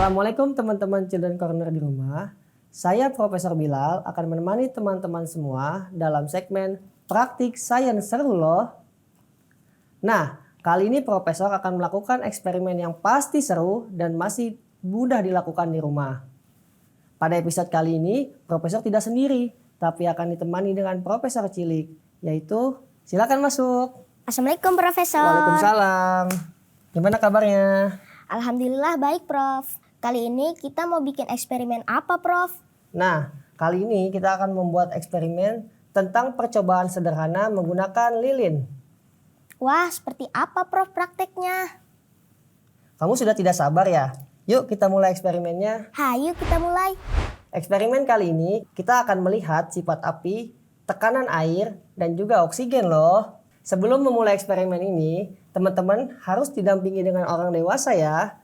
Assalamualaikum teman-teman Children Corner di rumah. Saya Profesor Bilal akan menemani teman-teman semua dalam segmen Praktik Sains Seru loh. Nah, kali ini Profesor akan melakukan eksperimen yang pasti seru dan masih mudah dilakukan di rumah. Pada episode kali ini, Profesor tidak sendiri, tapi akan ditemani dengan Profesor Cilik, yaitu silakan masuk. Assalamualaikum Profesor. Waalaikumsalam. Gimana kabarnya? Alhamdulillah baik Prof. Kali ini kita mau bikin eksperimen apa Prof? Nah, kali ini kita akan membuat eksperimen tentang percobaan sederhana menggunakan lilin. Wah, seperti apa Prof prakteknya? Kamu sudah tidak sabar ya? Yuk kita mulai eksperimennya. Hayu kita mulai. Eksperimen kali ini kita akan melihat sifat api, tekanan air, dan juga oksigen loh. Sebelum memulai eksperimen ini, teman-teman harus didampingi dengan orang dewasa ya.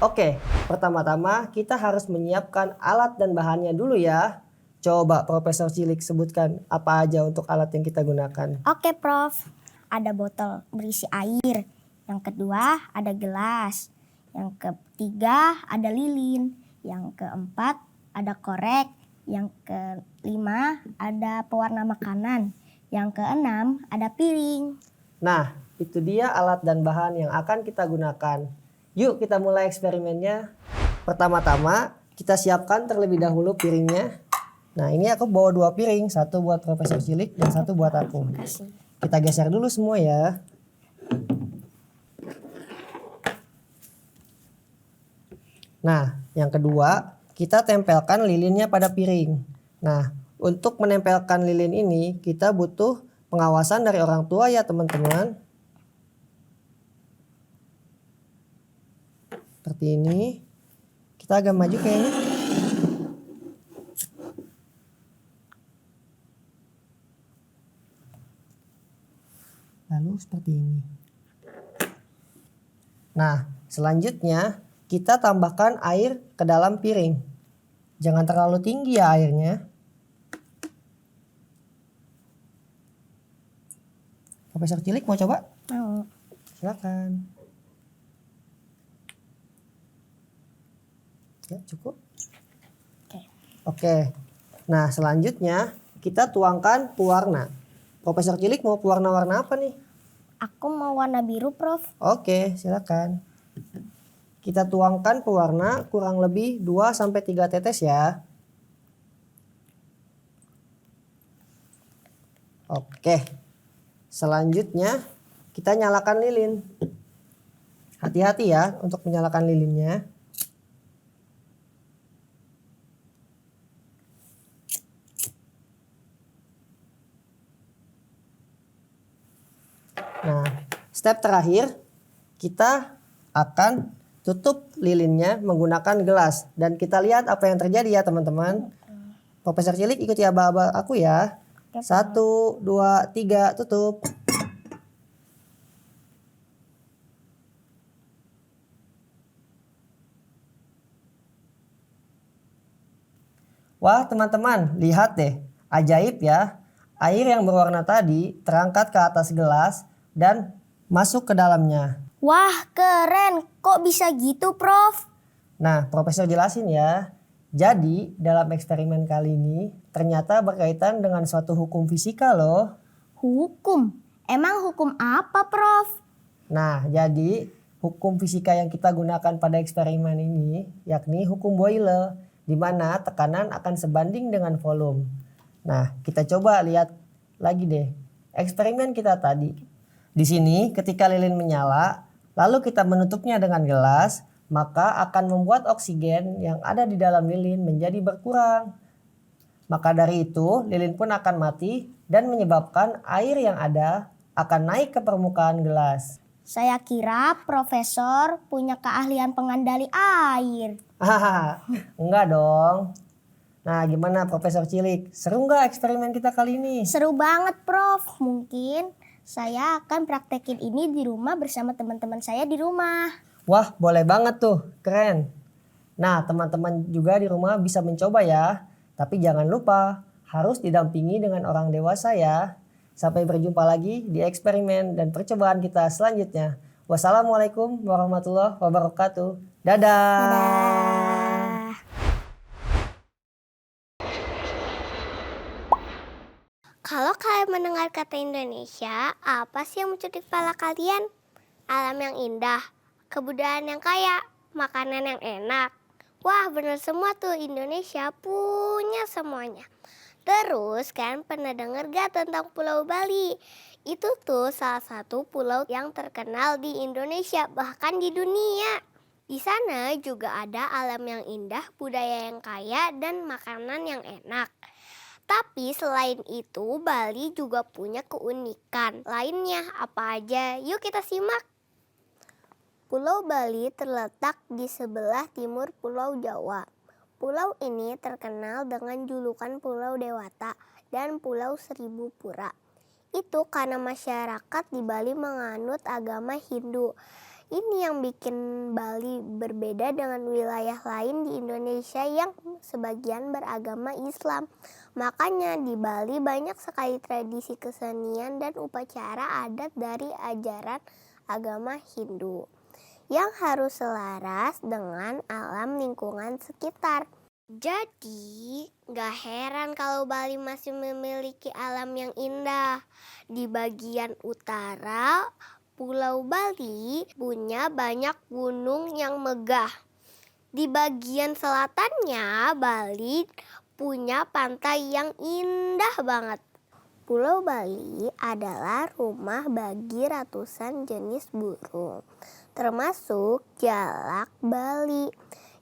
Oke, pertama-tama kita harus menyiapkan alat dan bahannya dulu ya. Coba Profesor Cilik sebutkan apa aja untuk alat yang kita gunakan. Oke Prof. Ada botol berisi air. Yang kedua ada gelas. Yang ketiga ada lilin. Yang keempat ada korek. Yang kelima ada pewarna makanan. Yang keenam ada piring. Nah, itu dia alat dan bahan yang akan kita gunakan. Yuk kita mulai eksperimennya. Pertama-tama kita siapkan terlebih dahulu piringnya. Nah, ini aku bawa 2 piring, satu buat Profesor Cilik dan satu buat aku. Kasih. Kita geser dulu semua ya. Nah, yang kedua kita tempelkan lilinnya pada piring. Nah, untuk menempelkan lilin ini kita butuh pengawasan dari orang tua ya teman-teman. Seperti ini. Kita agak maju kayaknya. Lalu seperti ini. Nah, selanjutnya kita tambahkan air ke dalam piring. Jangan terlalu tinggi ya airnya. Profesor Cilik mau coba? Mau. Silakan. Ya, cukup. Oke. Nah, selanjutnya kita tuangkan pewarna. Profesor Cilik mau pewarna warna apa nih? Aku mau warna biru Prof. Oke, silakan. Kita tuangkan pewarna kurang lebih 2-3 tetes ya. Oke. Selanjutnya kita nyalakan lilin. Hati-hati ya untuk menyalakan lilinnya. Nah, step terakhir kita akan tutup lilinnya menggunakan gelas. Dan kita lihat apa yang terjadi ya teman-teman. Profesor Cilik ikuti aba-aba aku ya. 1, 2, 3, tutup. Wah teman-teman, lihat deh. Ajaib ya. Air yang berwarna tadi terangkat ke atas gelas dan masuk ke dalamnya. Wah keren. Kok bisa gitu Prof? Nah, Profesor jelasin ya. Jadi, dalam eksperimen kali ini ternyata berkaitan dengan suatu hukum fisika loh. Hukum? Emang hukum apa Prof? Nah, jadi hukum fisika yang kita gunakan pada eksperimen ini yakni hukum Boyle, di mana tekanan akan sebanding dengan volume. Nah, kita coba lihat lagi deh eksperimen kita tadi. Di sini ketika lilin menyala, lalu kita menutupnya dengan gelas, maka akan membuat oksigen yang ada di dalam lilin menjadi berkurang. Maka dari itu, lilin pun akan mati dan menyebabkan air yang ada akan naik ke permukaan gelas. Saya kira Profesor punya keahlian pengendali air. Hahaha, enggak dong. Nah, gimana Profesor Cilik? Seru nggak eksperimen kita kali ini? Seru banget Prof. Mungkin saya akan praktekin ini di rumah bersama teman-teman saya di rumah. Wah, boleh banget tuh. Keren. Nah, teman-teman juga di rumah bisa mencoba ya. Tapi jangan lupa, harus didampingi dengan orang dewasa ya. Sampai berjumpa lagi di eksperimen dan percobaan kita selanjutnya. Wassalamualaikum warahmatullahi wabarakatuh. Dadah. Dadah. Indonesia, apa sih yang muncul di kepala kalian? Alam yang indah, kebudayaan yang kaya, makanan yang enak. Wah, bener semua tuh, Indonesia punya semuanya. Terus kan pernah denger gak tentang Pulau Bali? Itu tuh salah satu pulau yang terkenal di Indonesia, bahkan di dunia. Di sana juga ada alam yang indah, budaya yang kaya, dan makanan yang enak. Tapi selain itu, Bali juga punya keunikan lainnya. Apa aja? Yuk kita simak. Pulau Bali terletak di sebelah timur Pulau Jawa. Pulau ini terkenal dengan julukan Pulau Dewata dan Pulau Seribu Pura. Itu karena masyarakat di Bali menganut agama Hindu. Ini yang bikin Bali berbeda dengan wilayah lain di Indonesia yang sebagian beragama Islam. Makanya di Bali banyak sekali tradisi kesenian dan upacara adat dari ajaran agama Hindu yang harus selaras dengan alam lingkungan sekitar. Jadi, gak heran kalau Bali masih memiliki alam yang indah. Di bagian utara, Pulau Bali punya banyak gunung yang megah. Di bagian selatannya, Bali punya pantai yang indah banget. Pulau Bali adalah rumah bagi ratusan jenis burung, termasuk jalak Bali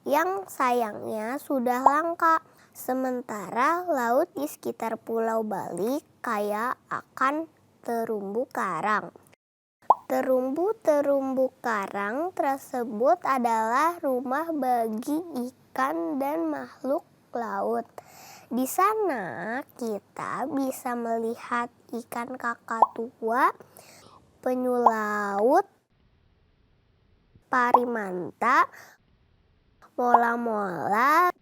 yang sayangnya sudah langka. Sementara laut di sekitar Pulau Bali kaya akan terumbu karang. Terumbu-terumbu karang tersebut adalah rumah bagi ikan dan makhluk laut. Di sana kita bisa melihat ikan kakatua, penyu laut, parimanta, mola-mola,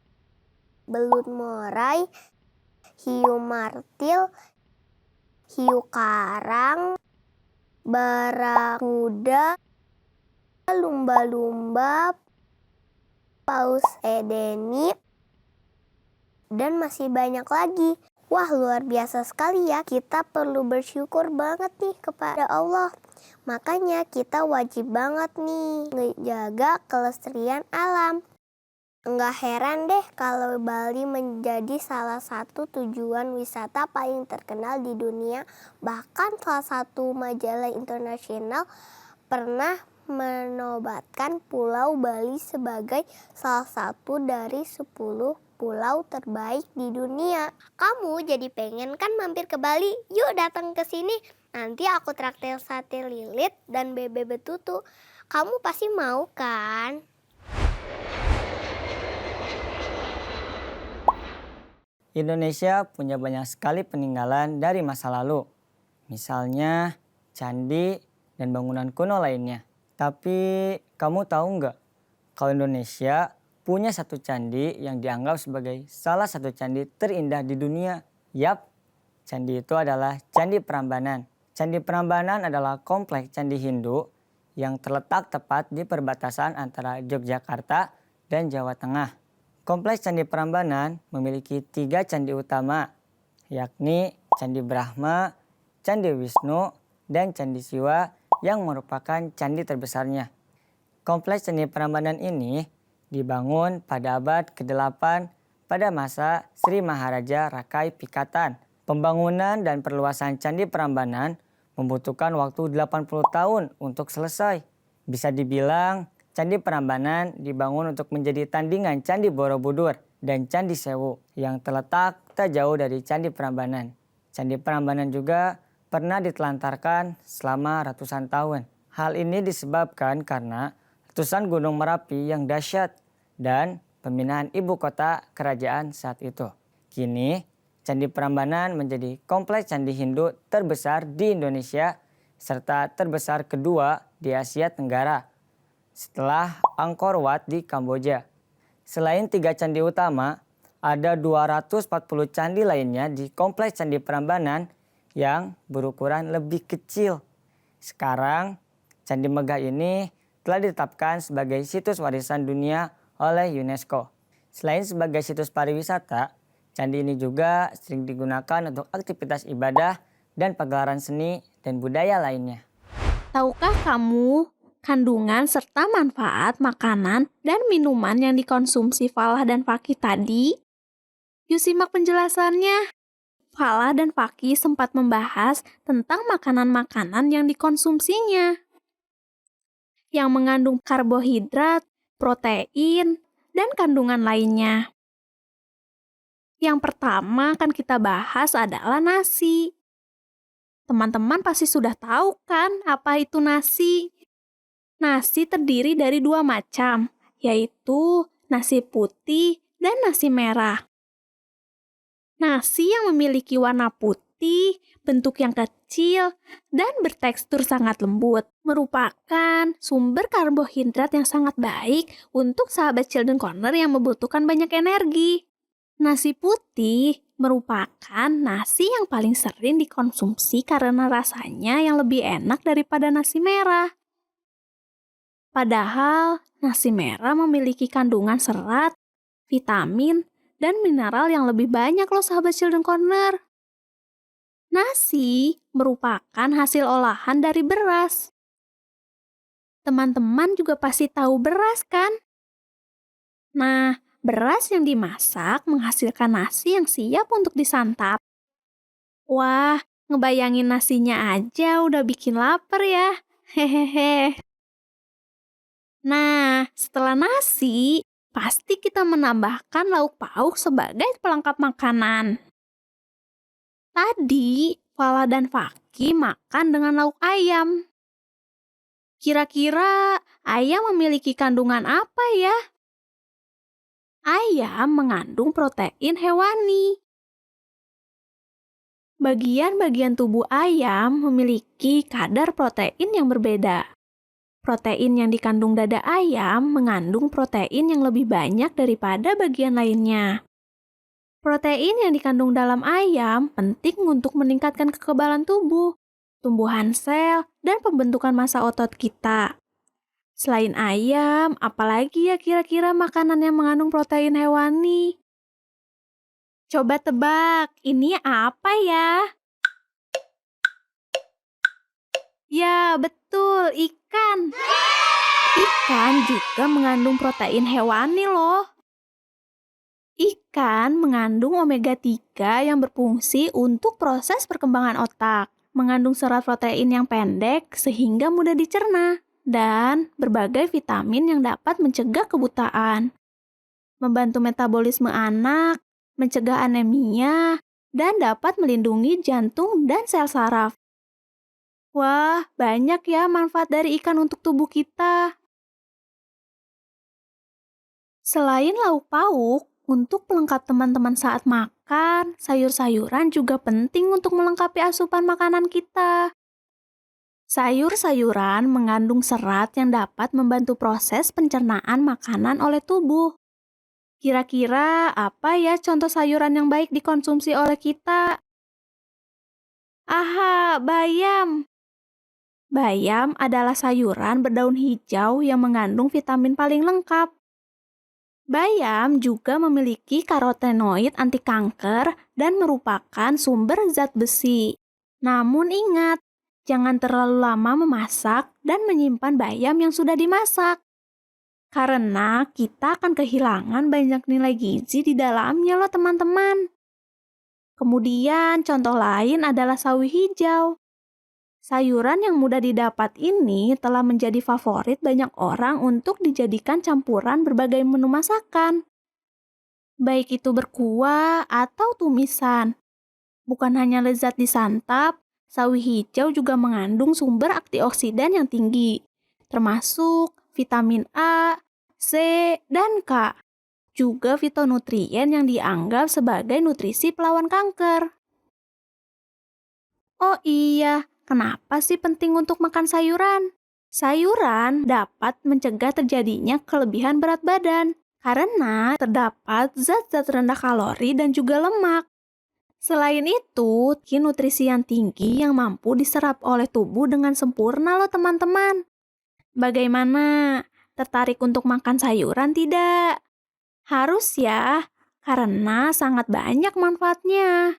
belut morai, hiu martil, hiu karang, barakuda, lumba-lumba, paus edeni, dan masih banyak lagi. Wah, luar biasa sekali ya. Kita perlu bersyukur banget nih kepada Allah. Makanya kita wajib banget nih ngejaga kelestarian alam. Enggak heran deh kalau Bali menjadi salah satu tujuan wisata paling terkenal di dunia. Bahkan salah satu majalah internasional pernah menobatkan Pulau Bali sebagai salah satu dari 10 pulau terbaik di dunia. Kamu jadi pengen kan mampir ke Bali? Yuk datang ke sini. Nanti aku traktir sate lilit dan bebek betutu. Kamu pasti mau kan? Indonesia punya banyak sekali peninggalan dari masa lalu. Misalnya candi dan bangunan kuno lainnya. Tapi kamu tahu nggak kalau Indonesia punya satu candi yang dianggap sebagai salah satu candi terindah di dunia? Yap, candi itu adalah Candi Prambanan. Candi Prambanan adalah kompleks candi Hindu yang terletak tepat di perbatasan antara Yogyakarta dan Jawa Tengah. Kompleks Candi Prambanan memiliki 3 candi utama, yakni Candi Brahma, Candi Wisnu, dan Candi Siwa yang merupakan candi terbesarnya. Kompleks Candi Prambanan ini dibangun pada abad ke-8 pada masa Sri Maharaja Rakai Pikatan. Pembangunan dan perluasan Candi Prambanan membutuhkan waktu 80 tahun untuk selesai. Bisa dibilang Candi Prambanan dibangun untuk menjadi tandingan Candi Borobudur dan Candi Sewu yang terletak tak jauh dari Candi Prambanan. Candi Prambanan juga pernah ditelantarkan selama ratusan tahun. Hal ini disebabkan karena letusan Gunung Merapi yang dahsyat dan pemindahan ibu kota kerajaan saat itu. Kini, Candi Prambanan menjadi kompleks candi Hindu terbesar di Indonesia serta terbesar kedua di Asia Tenggara setelah Angkor Wat di Kamboja. Selain 3 candi utama, ada 240 candi lainnya di kompleks Candi Prambanan yang berukuran lebih kecil. Sekarang, Candi Megah ini telah ditetapkan sebagai situs warisan dunia oleh UNESCO. Selain sebagai situs pariwisata, candi ini juga sering digunakan untuk aktivitas ibadah dan pagelaran seni dan budaya lainnya. Tahukah kamu kandungan serta manfaat makanan dan minuman yang dikonsumsi Falah dan Fakih tadi? Yuk simak penjelasannya. Falah dan Fakih sempat membahas tentang makanan-makanan yang dikonsumsinya, yang mengandung karbohidrat, protein, dan kandungan lainnya. Yang pertama akan kita bahas adalah nasi. Teman-teman pasti sudah tahu kan apa itu nasi? Nasi terdiri dari 2 macam, yaitu nasi putih dan nasi merah. Nasi yang memiliki warna putih, bentuk yang kecil, dan bertekstur sangat lembut merupakan sumber karbohidrat yang sangat baik untuk sahabat Children Corner yang membutuhkan banyak energi. Nasi putih merupakan nasi yang paling sering dikonsumsi karena rasanya yang lebih enak daripada nasi merah. Padahal nasi merah memiliki kandungan serat, vitamin, dan mineral yang lebih banyak loh sahabat Children Corner. Nasi merupakan hasil olahan dari beras. Teman-teman juga pasti tahu beras kan? Nah, beras yang dimasak menghasilkan nasi yang siap untuk disantap. Wah, ngebayangin nasinya aja udah bikin lapar ya. Hehehe. Nah, setelah nasi, pasti kita menambahkan lauk pauk sebagai pelengkap makanan. Tadi, Falah dan Fakih makan dengan lauk ayam. Kira-kira ayam memiliki kandungan apa ya? Ayam mengandung protein hewani. Bagian-bagian tubuh ayam memiliki kadar protein yang berbeda. Protein yang dikandung dada ayam mengandung protein yang lebih banyak daripada bagian lainnya. Protein yang dikandung dalam ayam penting untuk meningkatkan kekebalan tubuh, tumbuhan sel, dan pembentukan massa otot kita. Selain ayam, apalagi ya kira-kira makanan yang mengandung protein hewani? Coba tebak, ini apa ya? Ya, betul, ikan. Ikan juga mengandung protein hewani loh. Ikan mengandung omega 3 yang berfungsi untuk proses perkembangan otak, mengandung serat protein yang pendek sehingga mudah dicerna, dan berbagai vitamin yang dapat mencegah kebutaan, membantu metabolisme anak, mencegah anemia, dan dapat melindungi jantung dan sel saraf. Wah, banyak ya manfaat dari ikan untuk tubuh kita. Selain lauk pauk, untuk pelengkap teman-teman saat makan, sayur-sayuran juga penting untuk melengkapi asupan makanan kita. Sayur-sayuran mengandung serat yang dapat membantu proses pencernaan makanan oleh tubuh. Kira-kira apa ya contoh sayuran yang baik dikonsumsi oleh kita? Aha, bayam. Bayam adalah sayuran berdaun hijau yang mengandung vitamin paling lengkap. Bayam juga memiliki karotenoid anti kanker dan merupakan sumber zat besi. Namun ingat, jangan terlalu lama memasak dan menyimpan bayam yang sudah dimasak. Karena kita akan kehilangan banyak nilai gizi di dalamnya loh teman-teman. Kemudian contoh lain adalah sawi hijau. Sayuran yang mudah didapat ini telah menjadi favorit banyak orang untuk dijadikan campuran berbagai menu masakan. Baik itu berkuah atau tumisan. Bukan hanya lezat disantap, sawi hijau juga mengandung sumber antioksidan yang tinggi, termasuk vitamin A, C, dan K. Juga fitonutrien yang dianggap sebagai nutrisi pelawan kanker. Oh iya, kenapa sih penting untuk makan sayuran? Sayuran dapat mencegah terjadinya kelebihan berat badan karena terdapat zat-zat rendah kalori dan juga lemak. Selain itu, nutrisi yang tinggi yang mampu diserap oleh tubuh dengan sempurna loh teman-teman. Bagaimana? Tertarik untuk makan sayuran tidak? Harus ya, karena sangat banyak manfaatnya.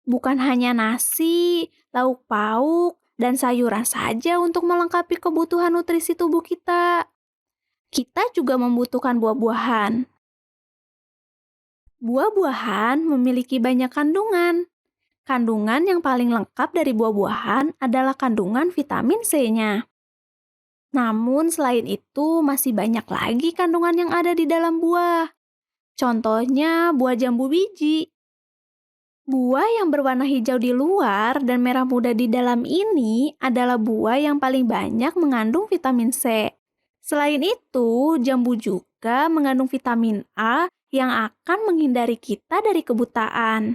Bukan hanya nasi, lauk pauk, dan sayuran saja untuk melengkapi kebutuhan nutrisi tubuh kita. Kita juga membutuhkan buah-buahan. Buah-buahan memiliki banyak kandungan. Kandungan yang paling lengkap dari buah-buahan adalah kandungan vitamin C-nya. Namun selain itu masih banyak lagi kandungan yang ada di dalam buah. Contohnya buah jambu biji. Buah yang berwarna hijau di luar dan merah muda di dalam ini adalah buah yang paling banyak mengandung vitamin C. Selain itu, jambu juga mengandung vitamin A yang akan menghindari kita dari kebutaan.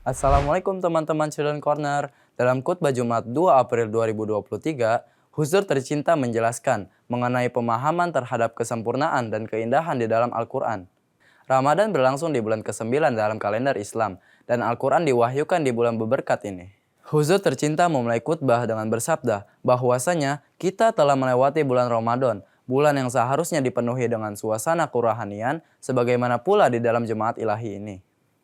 Assalamualaikum teman-teman Children Corner. Dalam khutbah Jumat 2 April 2023, Huzur tercinta menjelaskan mengenai pemahaman terhadap kesempurnaan dan keindahan di dalam Al-Quran. Ramadan berlangsung di bulan ke-9 dalam kalender Islam, dan Al-Quran diwahyukan di bulan berberkat ini. Huzur tercinta memulai khutbah dengan bersabda bahwasanya kita telah melewati bulan Ramadan, bulan yang seharusnya dipenuhi dengan suasana kerohanian, sebagaimana pula di dalam jemaat ilahi ini.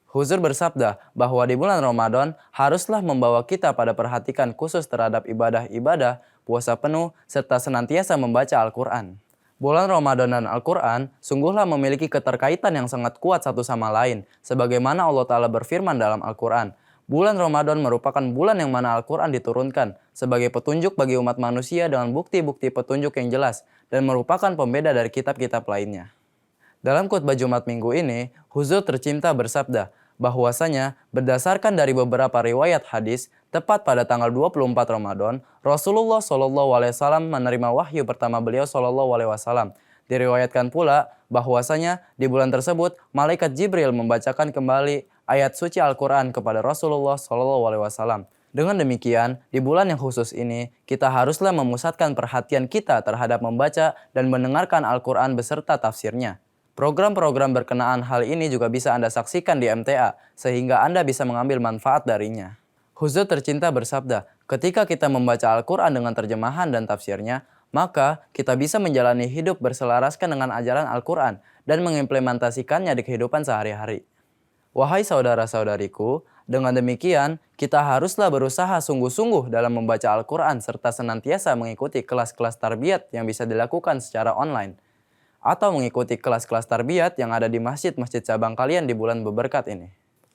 Huzur bersabda bahwa di bulan Ramadan haruslah membawa kita pada perhatikan khusus terhadap ibadah-ibadah, puasa penuh, serta senantiasa membaca Al-Quran. Bulan Ramadan dan Al-Quran sungguhlah memiliki keterkaitan yang sangat kuat satu sama lain, sebagaimana Allah Ta'ala berfirman dalam Al-Quran. Bulan Ramadan merupakan bulan yang mana Al-Quran diturunkan sebagai petunjuk bagi umat manusia dengan bukti-bukti petunjuk yang jelas dan merupakan pembeda dari kitab-kitab lainnya. Dalam khutbah Jumat minggu ini, Huzur tercinta bersabda bahwasanya berdasarkan dari beberapa riwayat hadis, tepat pada tanggal 24 Ramadan, Rasulullah SAW menerima wahyu pertama beliau SAW. Diriwayatkan pula bahwasanya di bulan tersebut, malaikat Jibril membacakan kembali ayat suci Al-Quran kepada Rasulullah SAW. Dengan demikian, di bulan yang khusus ini, kita haruslah memusatkan perhatian kita terhadap membaca dan mendengarkan Al-Quran beserta tafsirnya. Program-program berkenaan hal ini juga bisa Anda saksikan di MTA, sehingga Anda bisa mengambil manfaat darinya. Huzur tercinta bersabda, ketika kita membaca Al-Quran dengan terjemahan dan tafsirnya, maka kita bisa menjalani hidup berselaraskan dengan ajaran Al-Quran dan mengimplementasikannya di kehidupan sehari-hari. Wahai saudara-saudariku, dengan demikian, kita haruslah berusaha sungguh-sungguh dalam membaca Al-Quran serta senantiasa mengikuti kelas-kelas tarbiyat yang bisa dilakukan secara online, atau mengikuti kelas-kelas tarbiyat yang ada di masjid-masjid cabang kalian di bulan berberkat ini.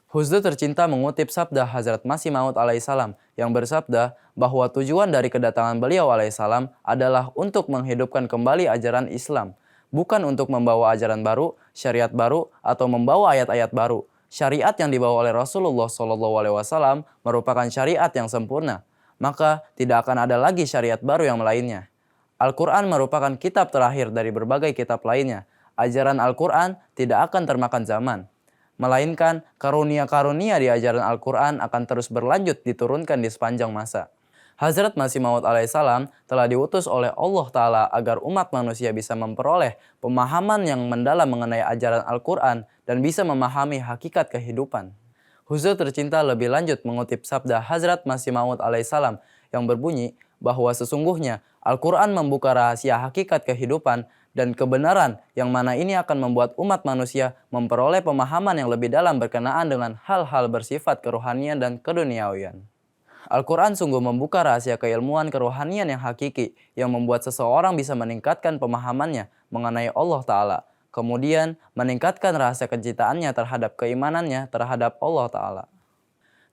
Huzur tercinta mengutip sabda Hazrat Masih Maud alaihissalam yang bersabda bahwa tujuan dari kedatangan beliau alaihissalam adalah untuk menghidupkan kembali ajaran Islam, bukan untuk membawa ajaran baru, syariat baru, atau membawa ayat-ayat baru. Syariat yang dibawa oleh Rasulullah SAW merupakan syariat yang sempurna, maka tidak akan ada lagi syariat baru yang lainnya. Al-Quran merupakan kitab terakhir dari berbagai kitab lainnya. Ajaran Al-Quran tidak akan termakan zaman, melainkan karunia-karunia di ajaran Al-Quran akan terus berlanjut diturunkan di sepanjang masa. Hazrat Masih Maud alaihissalam telah diutus oleh Allah Ta'ala agar umat manusia bisa memperoleh pemahaman yang mendalam mengenai ajaran Al-Quran dan bisa memahami hakikat kehidupan. Huzur tercinta lebih lanjut mengutip sabda Hazrat Masih Maud alaihissalam yang berbunyi bahwa sesungguhnya Al-Quran membuka rahasia hakikat kehidupan dan kebenaran yang mana ini akan membuat umat manusia memperoleh pemahaman yang lebih dalam berkenaan dengan hal-hal bersifat kerohanian dan keduniawian. Al-Quran sungguh membuka rahasia keilmuan kerohanian yang hakiki yang membuat seseorang bisa meningkatkan pemahamannya mengenai Allah Ta'ala, kemudian meningkatkan rahasia kecintaannya terhadap keimanannya terhadap Allah Ta'ala.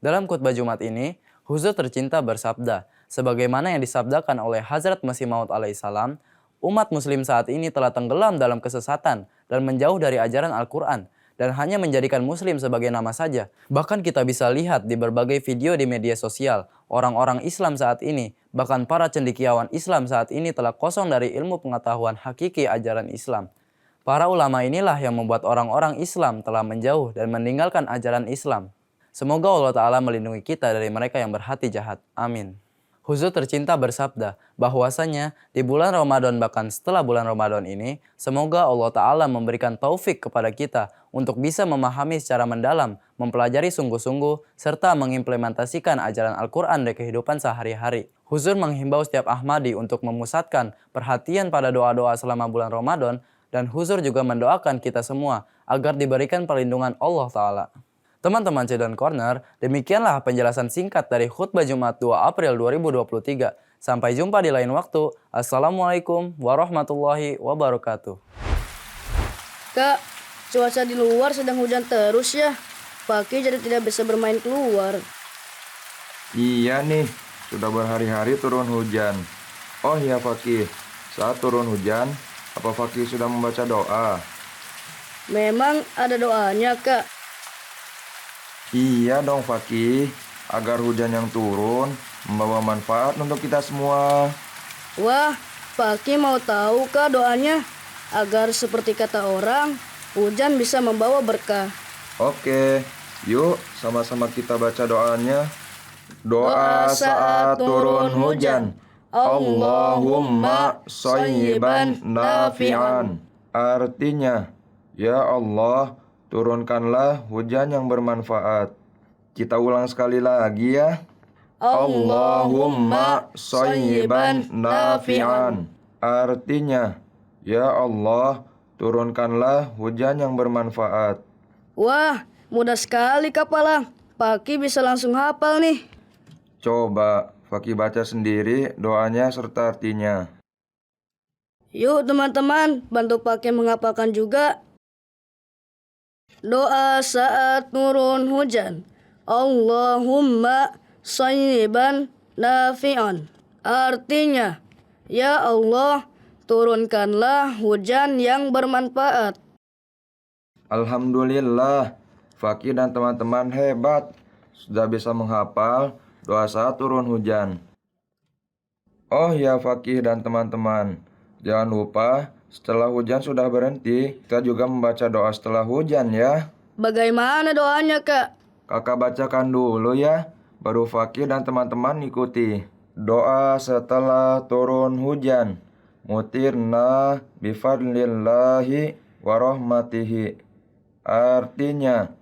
Dalam khutbah Jumat ini, Huzur tercinta bersabda, sebagaimana yang disabdakan oleh Hazrat Masih Maud alaihissalam, umat muslim saat ini telah tenggelam dalam kesesatan dan menjauh dari ajaran Al-Quran dan hanya menjadikan muslim sebagai nama saja. Bahkan kita bisa lihat di berbagai video di media sosial, orang-orang Islam saat ini, bahkan para cendekiawan Islam saat ini telah kosong dari ilmu pengetahuan hakiki ajaran Islam. Para ulama inilah yang membuat orang-orang Islam telah menjauh dan meninggalkan ajaran Islam. Semoga Allah Ta'ala melindungi kita dari mereka yang berhati jahat. Amin. Huzur tercinta bersabda bahwasanya di bulan Ramadan bahkan setelah bulan Ramadan ini, semoga Allah Ta'ala memberikan taufik kepada kita untuk bisa memahami secara mendalam, mempelajari sungguh-sungguh, serta mengimplementasikan ajaran Al-Quran di kehidupan sehari-hari. Huzur menghimbau setiap Ahmadi untuk memusatkan perhatian pada doa-doa selama bulan Ramadan, dan Huzur juga mendoakan kita semua agar diberikan perlindungan Allah Ta'ala. Teman-teman Children Corner, demikianlah penjelasan singkat dari khutbah Jumat 2 April 2023. Sampai jumpa di lain waktu. Assalamualaikum warahmatullahi wabarakatuh. Kak, cuaca di luar sedang hujan terus ya. Pagi jadi tidak bisa bermain keluar. Iya nih, sudah berhari-hari turun hujan. Oh ya Fakih, saat turun hujan, apa Fakih sudah membaca doa? Memang ada doanya, Kak. Iya dong Fakih, agar hujan yang turun membawa manfaat untuk kita semua. Wah, Paki mau tahu Kak doanya? Agar seperti kata orang, hujan bisa membawa berkah. Oke, yuk sama-sama kita baca doanya. Doa saat turun hujan. Allahumma shayyiban nafi'an. Artinya, ya Allah, turunkanlah hujan yang bermanfaat. Kita ulang sekali lagi ya. Allahumma shayyiban nafi'an. Artinya, ya Allah, turunkanlah hujan yang bermanfaat. Wah, mudah sekali Kak Palang. Paki bisa langsung hafal nih. Coba Fakih baca sendiri doanya serta artinya. Yuk teman-teman, bantu Paki menghafalkan juga. Doa saat turun hujan. Allahumma shayyiban nafi'an. Artinya, ya Allah, turunkanlah hujan yang bermanfaat. Alhamdulillah, Fakih dan teman-teman hebat. Sudah bisa menghafal doa saat turun hujan. Oh ya Fakih dan teman-teman, jangan lupa setelah hujan sudah berhenti, kita juga membaca doa setelah hujan ya. Bagaimana doanya, Kak? Kakak bacakan dulu ya, baru Fakih dan teman-teman ikuti. Doa setelah turun hujan. Mutirna bifadlillahi warahmatihi. Artinya,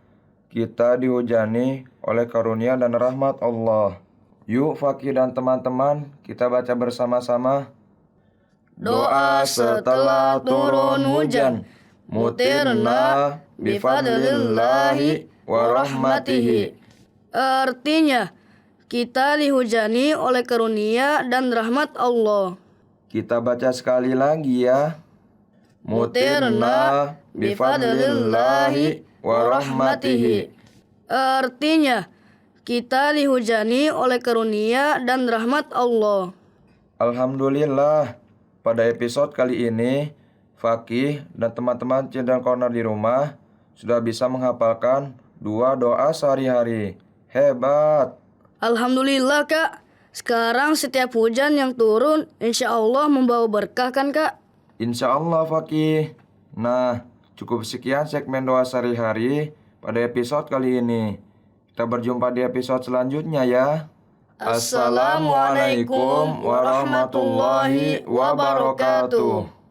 kita dihujani oleh karunia dan rahmat Allah. Yuk Fakih dan teman-teman, kita baca bersama-sama. Doa setelah turun hujan. Mutirna bifadlillahi warahmatihi. Artinya, kita dihujani oleh karunia dan rahmat Allah. Kita baca sekali lagi ya. Mutirna bifadlillahi warahmatihi. Artinya, kita dihujani oleh karunia dan rahmat Allah. Alhamdulillah, pada episode kali ini, Fakih dan teman-teman Children Corner di rumah sudah bisa menghafalkan 2 doa sehari-hari. Hebat! Alhamdulillah, Kak. Sekarang setiap hujan yang turun, insya Allah membawa berkah kan, Kak? Insya Allah Fakih. Nah, cukup sekian segmen doa sehari-hari pada episode kali ini. Kita berjumpa di episode selanjutnya ya. Assalamualaikum warahmatullahi wabarakatuh.